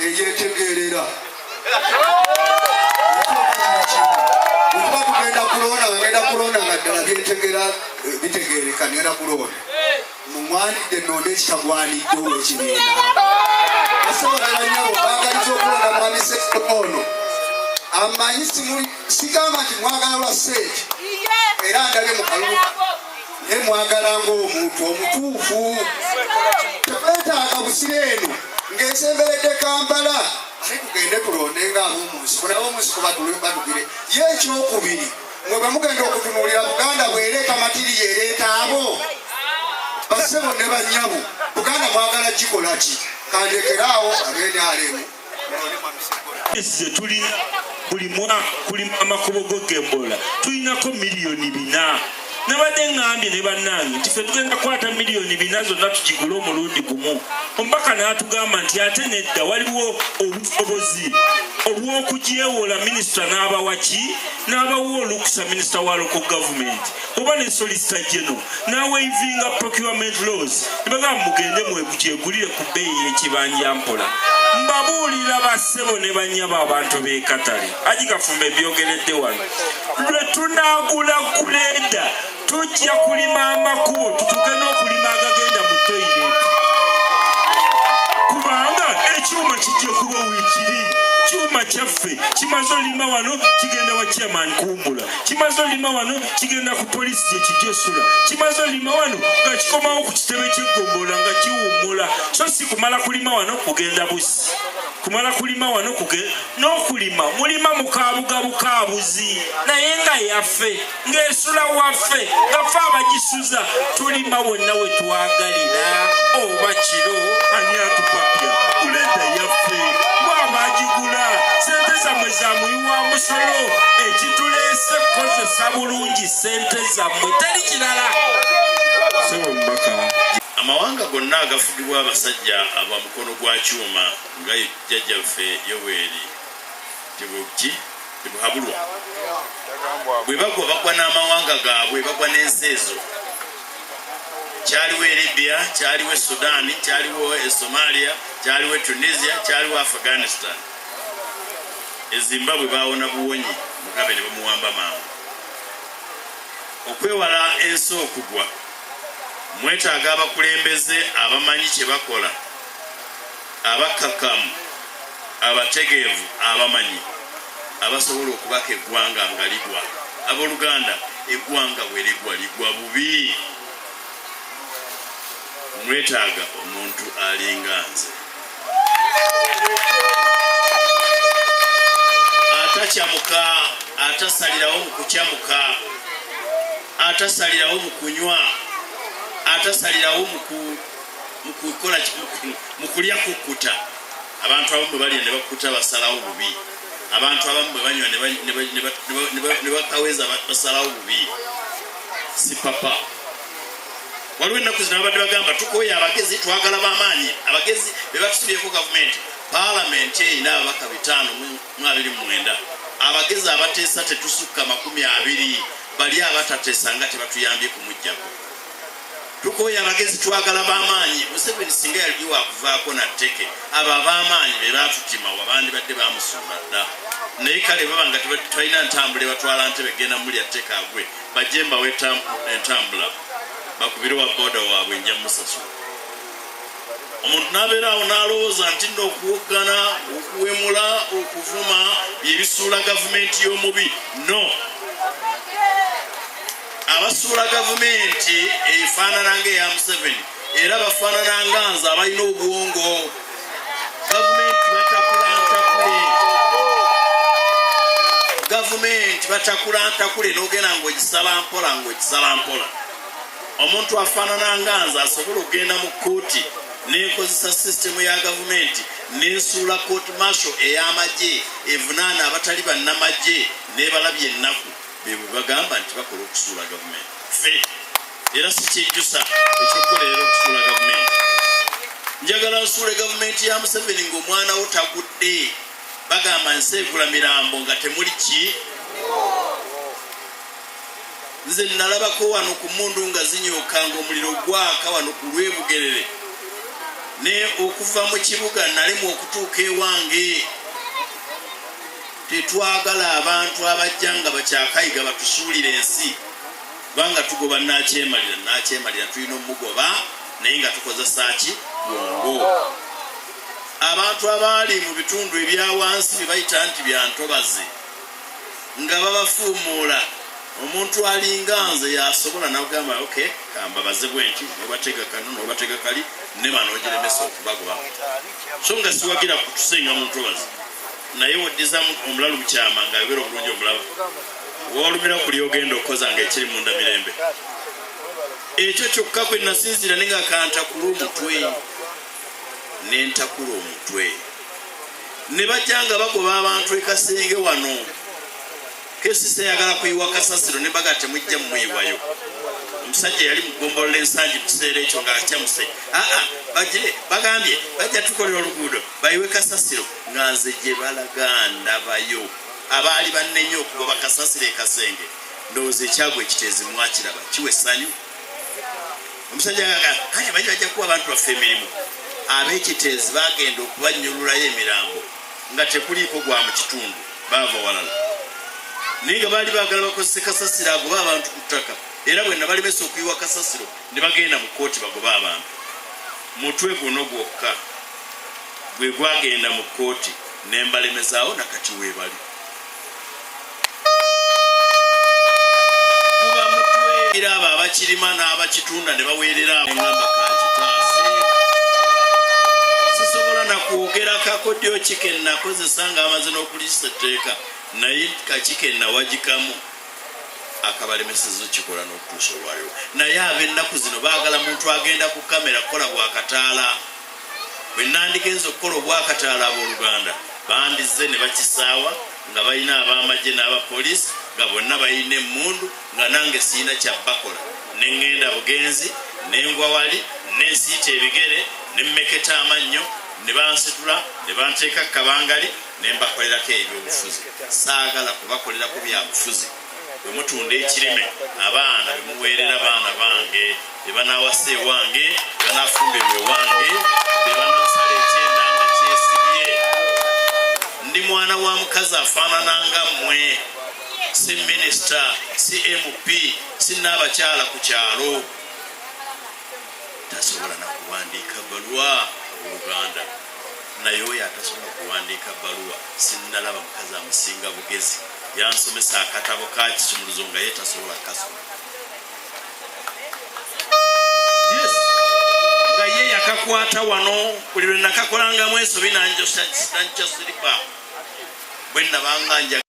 eyetegerera wenda kulonda nga ddala byetegera bitegereka ngenda kulonda mumwanidde nonde ekitagwanidde ow'ekibiina asoboleranyabo bagaliza okulonda mwami Ssekitono amanyi sigamba nti mwagala lwa seeki era ndabye mu kalulu naye mwagala ng'omuntu omutuufu tetwetaaga busire eno ng'esemberedde Kampala ate tugende tulonde ng'ab'omunsiko n'ab'omunsiko batugire ye ekyokubiri mwe bwe mugenda okutunuulira Buganda bw'ereeta matiriya ereeta abo bassebo ne bannyabo Buganda mwagala kikola ki kandekeraawo ab'NRM tuli buli mwaka kulima amakubo g'Embola tulinako miliyoni 4 nabadde ngambye ne bannange nti ffe tugenda kwata miliyoni 4 zonna tugigule omulundi gumu omubaka n'atugamba nti ate nedda waliwo obusobozi obw'okugyewola minisita n'abawaki n'abawa olukusa minisita wa local government oba ne solicitor general n'awaivinga procurement laws ne bagamba mugende mwekukyegulire ku bbeeyi y'ekibanja mpola mbabuulira bassebo ne bannyabo abantu b'e Katale agikafumba ebyogeredde wano lwe tunaagula kulenda tujja kulima amakubo tutuke n'okulima agagenda mu toyireti kubanga ekyuma kijja kuba weekiri kyuma kyaffe kimaze olima wano kigenda wa chairman kuwummula kimaze olima wano kigenda ku polisi gye kijosula kimaze olima wano nga kikomawo ku kitebe ky'eggombola nga kiwummula so si kumala kulima wano kugenda busi kumala kulima wano n'okulima mulima mukaabugabukabuzi naye nga yaffe ng'esula waffe nga ffe abagisuza tulima wonna we twagalira oba kiro ani atupapya kulenda yaffe mwabagigula sente zammwe zamuyiwa musolo ekituleese kukozesa bulungi sente zammwe teri kirala sebo mubaka amawanga gonna agafugibwa abasajja aba mukono gwa kyuma nga jjajjaffe Yoweri tebuhabulwa bwe bagwa bagwa n'amawanga gaabwe bagwa n'ensi ezo kyaliwo Libya kyaliwo Sudan kyaliwo Somalia kyaliwo Tunisia kyaliwo Afghanistan Zimbabwe baawona buwonyi Mugabe ne bamuwamba mangu okwewala ensi okugwa mwetaaga abakulembeze abamanyi kye bakola abakakamu abategeevu abamanyi abasobola okubaka eggwanga nga ligwa abooluganda eggwanga bwe ligwa bubi mwetaaga omuntu alinga nze atakyamuka atasalirawo mu kukyamuka atasalirawo mu kunywa atasalirawo mu kukola mu kulya kukkuta abantu abamu balya ne bakkuta basalawo bubi abantu abamu banywa ne bakaweza basalawo bubi si papa waliwo ennaku zino abadde bagamba tukoye abagezi twagala b'amaanyi abagezi be batusubyeko gavumenti paalamenti erina ababaka 529 abagezi abateesa tetusukka 20 bali abatateesa nga tebatuyambye kumuggyako tukoye abagezi twagala b'amaanyi Museveni singa yali wakuvaako na tteke abo ab'amaanyi be baatutima wabandi badde bamusumba dda naye kale baba nga tebalina ntambula batwala Ntebe genda mulya tteke agwe bajje mbawe entambula bakubire wa boda waabwe nja musasula omuntu n'abeera awo n'alowooza nti nno okuwoggana okuwemula okuvuma byebisuula gavumenti y'omubi no abasuula gavumenti efaanana ng'eya Museveni era bafaanana nga nze abalina obwongo gavumenti batakulantakule n'ogenda ng'ogisala mpola omuntu afaanana nga nze asobola okugenda mu kkooti n'ekozesa sisitemu ya gavumenti n'ensuula kooti marshal ey'amagye evunaana abatali bannamagye n'ebalabye ennaku bwe bagamba nti bakola okusuula gavumenti ffe era si kyejjusa ekyokukola era okusuula gavumenti njagala nsuule gavumenti ya Museveni ng'omwana wo tagudde bagamba nseegula mirambo nga temuli ki nze nalabako wano ku mmundu nga zinyooka ng'omuliro gwaka wano ku Lwebugerere ne okuva mu kibuga nalimu okutuuka ewange. Tetwagala abantu abajja nga bakyakayiga batusuulira ensi kubanga tugoba nakyemalira tulina omugoba naye nga tukozesa ki bwongo. Abantu abaali mu bitundu ebyawansi bye bayita nti bya ntobazi nga babafuumuula omuntu alinga nze yasobola nagamba okay kambabaze bwenti nobatega kano nobatega kali ne bano ogiremesa okubagoba so nga siwagira kutusenga mu ntobazi naye woddiza omulalu mu kyama ng'ayogera obulungi omulaba wolumira kuli ogenda okukoza ng'ekiri munda mirembe. Ekyo kyokka kwe nasinzira ne nga kantakula omutwe nentakula omutwe ne bajja nga bagoba abantu ekasenge wano kesisa yagala kuyiwa kasasiro ne baga temujja mumuyiwayo. Omusajja yali mugombolola ensangi mu kiseera ekyo ng'akyamuse bagire bagambye bajja tukolera oluguudo bayiwe kasasiro nga nze gye balaga ndabayo abaali bannenya okugoba kasasiro ekasenge ndowooza ekyagwa ekiteezi mwakiraba kiwa essanyu. Omusajja gaga kale bajja kuwa abantu baffe emirimu ab'ekiteezi bagenda okubannyululayo emirambo nga tekuliiko gwa mu kitundu baava walala naye nga baali baagala bakozese kasasiro agoba abantu ku ttaka era bwe nabalemesa okuyiwa kasasiro ne bagenda mu kkooti bagoba abantu. Mutwe guno gwokka gwe gwagenda mu kkooti ne mbalemezaawo nakati weebali kuba mutwe era abo abakirima n'abakitunda ne baweerera engamba kankitaase sisobola nakwogera kakodyo chicken nakozesa nga amaze n'okulisa etteeka naye kachicken nawagikamu akabalemesezo kikola n'okutuusa olwayo. Naye ab'ennaku zino baagala muntu agenda ku kamera kukola bwakataala. Bwe nandigenza okukola obwakataala abooluganda bandize ne bakisaawa nga balina ab'amagye n'abapoliisi nga bonna balina emmundu nga nange siina kyabbakola ne ŋŋenda bugenzi nengwa wali nensiita ebigere ne mmeketa amannyo ne bansitula ne banteeka kabangali ne mbakolerako ebyobufuzi. Saagala kubakolerako byabufuzi. Bwe mutunda ekirime abaana be muweerera baana bange be banaawasa ewange be banaafumbirwa ewange be banaasala ekyenda nga kyesibye. Ndi mwana wa mukazi afaanana nga mmwe si minisita si MP si n'abakyala ku kyalo. Tasobola nakuwandiika bbaluwa Oluganda naye oyo atasobola kuwandiika bbaluwa sinnalaba mukazi amusinga bugezi yansomesa akatabo ka kisumuluzo nga ye tasobola kasoma. Yes nga ye yakakwata wano buli lwe nakakolangamu ensobi nanjo silipa bwe nabanga